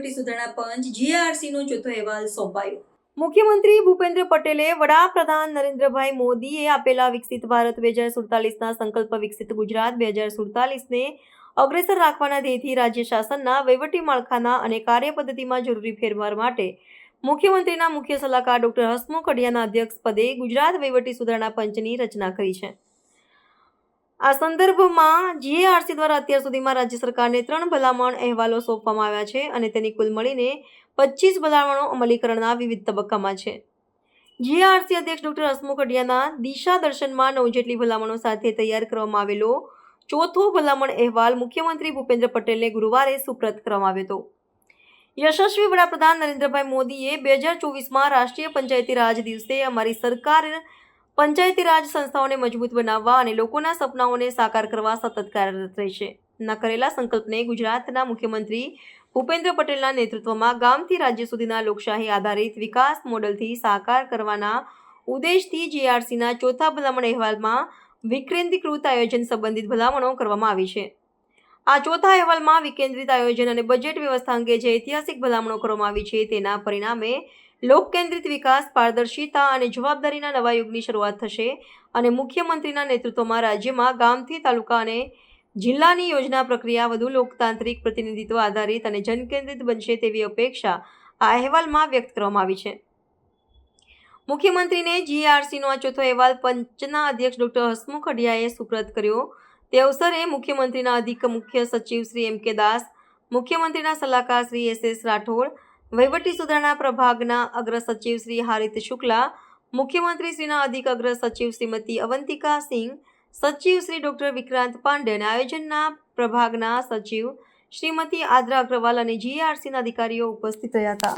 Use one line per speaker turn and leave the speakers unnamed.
વહીવટી સુધારણા પંચ GRC નો ચોથો અહેવાલ સોંપાયો.
મુખ્યમંત્રી ભૂપેન્દ્ર પટેલે વડાપ્રધાન નરેન્દ્રભાઈ મોદીએ આપેલા વિકસિત ભારત 2047ના સંકલ્પ વિકસિત ગુજરાત 2047ને અગ્રેસર રાખવાના ધ્યેયથી રાજ્ય શાસનના વહીવટી માળખાના અને કાર્યપદ્ધતિમાં જરૂરી ફેરફાર માટે મુખ્યમંત્રીના મુખ્ય સલાહકાર ડોક્ટર હસમુખ અઢિયાના અધ્યક્ષપદે ગુજરાત વહીવટી સુધારણા પંચની રચના કરી છે. આ સંદર્ભમાં GRC દ્વારા અત્યાર સુધીમાં રાજ્ય સરકારને 3 ભલામણ અહેવાલો સોંપવામાં આવ્યા છે અને તેની કુલ મળીને 25 ભલામણો અમલીકરણના વિવિધ તબક્કામાં છે. GRC અધ્યક્ષ ડોક્ટર હસમુખ અઢિયાના દિશા દર્શનમાં 9 જેટલી ભલામણો સાથે તૈયાર કરવામાં આવેલો ચોથો ભલામણ અહેવાલ મુખ્યમંત્રી ભૂપેન્દ્ર પટેલને ગુરુવારે સુપ્રત કરવામાં આવ્યો હતો. યશસ્વી વડાપ્રધાન નરેન્દ્રભાઈ મોદીએ 2024માં રાષ્ટ્રીય પંચાયતી રાજ દિવસે અમારી સરકાર પંચાયતી રાજ સંસ્થાઓને મજબૂત બનાવવા અને લોકોના સપનાઓને સાકાર કરવા સતત કાર્યરત રહેશે. ના કરેલા સંકલ્પને ગુજરાતના મુખ્યમંત્રી ભૂપેન્દ્ર પટેલના નેતૃત્વમાં ગામથી રાજ્ય સુધીના લોકશાહી આધારિત વિકાસ મોડલથી સાકાર કરવાના ઉદ્દેશથી GRCના ચોથા ભલામણ અહેવાલમાં વિકેન્દ્રીકૃત આયોજન સંબંધિત ભલામણો કરવામાં આવી છે. આ ચોથા અહેવાલમાં વિકેન્દ્રિત આયોજન અને બજેટ વ્યવસ્થા અંગે જે ઐતિહાસિક ભલામણો કરવામાં આવી છે તેના પરિણામે લોકકેન્દ્રિત વિકાસ, પારદર્શિતા અને જવાબદારીના નવા યુગની શરૂઆત થશે અને મુખ્યમંત્રીના નેતૃત્વમાં રાજ્યમાં ગામથી તાલુકા અને જિલ્લાની યોજના પ્રક્રિયા વધુ લોકતાંત્રિક પ્રતિનિધિત્વ આધારિત અને જનકેન્દ્રિત બનશે તેવી અપેક્ષા આ અહેવાલમાં વ્યક્ત કરવામાં આવી છે. મુખ્યમંત્રીને GRCનો આ ચોથો અહેવાલ પંચના અધ્યક્ષ ડોક્ટર હસમુખ અઢિયાએ સુપ્રત કર્યો. તે અવસરે મુખ્યમંત્રીના અધિક મુખ્ય સચિવ શ્રી M.K. દાસ, મુખ્યમંત્રીના સલાહકાર શ્રી S.S. રાઠોડ, વહીવટી સુધારણા પ્રભાગના અગ્ર સચિવ શ્રી હારિત શુક્લા, મુખ્યમંત્રીશ્રીના અધિક અગ્ર સચિવ શ્રીમતી અવંતિકા સિંહ, સચિવ શ્રી ડોક્ટર વિક્રાંત પાંડે અને આયોજનના પ્રભાગના સચિવ શ્રીમતી આદ્રા અગ્રવાલ અને GRCના અધિકારીઓ ઉપસ્થિત રહ્યા હતા.